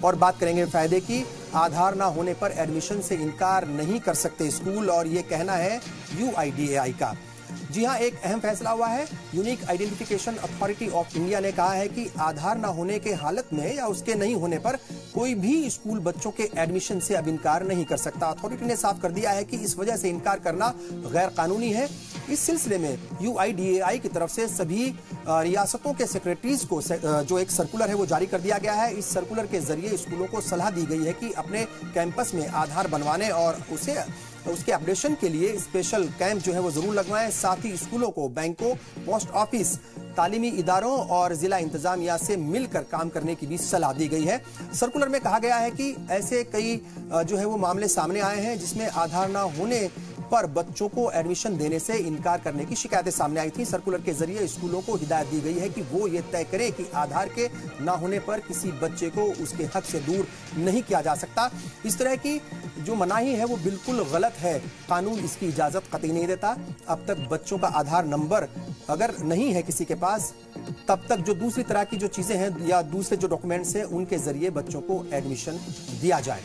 और बात करेंगे फायदे की। आधार ना होने पर एडमिशन से इनकार नहीं कर सकते स्कूल, और ये कहना है UIDAI का। जी हां, एक अहम फैसला हुआ है। Unique identification authority of India ने कहा है कि आधार ना होने के हालत में या उसके नहीं होने पर कोई भी स्कूल बच्चों के एडमिशन से अब इनकार नहीं कर सकता। अथॉरिटी ने साफ कर दिया है कि इस वजह से इनकार करना गैर कानूनी है। इस सिलसिले में UIDAI की तरफ से सभी रियासतों के सेक्रेटरीज को जो एक सर्कुलर है वो जारी कर दिया गया है। इस सर्कुलर के जरिए स्कूलों को सलाह दी गई है कि अपने कैंपस में आधार बनवाने और उसके अपडेशन के लिए स्पेशल कैंप जो है वो जरूर लगवाएं। साथ ही स्कूलों को बैंकों, पोस्ट ऑफिस, तालीमी इदारों और जिला इंतजामिया से मिलकर काम करने की भी सलाह दी गई है। सर्कुलर में कहा गया है कि ऐसे कई जो है वो मामले सामने आए हैं जिसमें आधार ना होने पर बच्चों को एडमिशन देने से इनकार करने की शिकायतें सामने आई थी। सर्कुलर के जरिए स्कूलों को हिदायत दी गई है कि वो ये तय करें कि आधार के ना होने पर किसी बच्चे को उसके हक से दूर नहीं किया जा सकता। इस तरह की जो मनाही है वो बिल्कुल गलत है, कानून इसकी इजाजत कतई नहीं देता। अब तक बच्चों का आधार नंबर अगर नहीं है किसी के पास, तब तक जो दूसरी तरह की जो चीजें हैं या दूसरे जो डॉक्यूमेंट्स हैं उनके जरिए बच्चों को एडमिशन दिया जाए।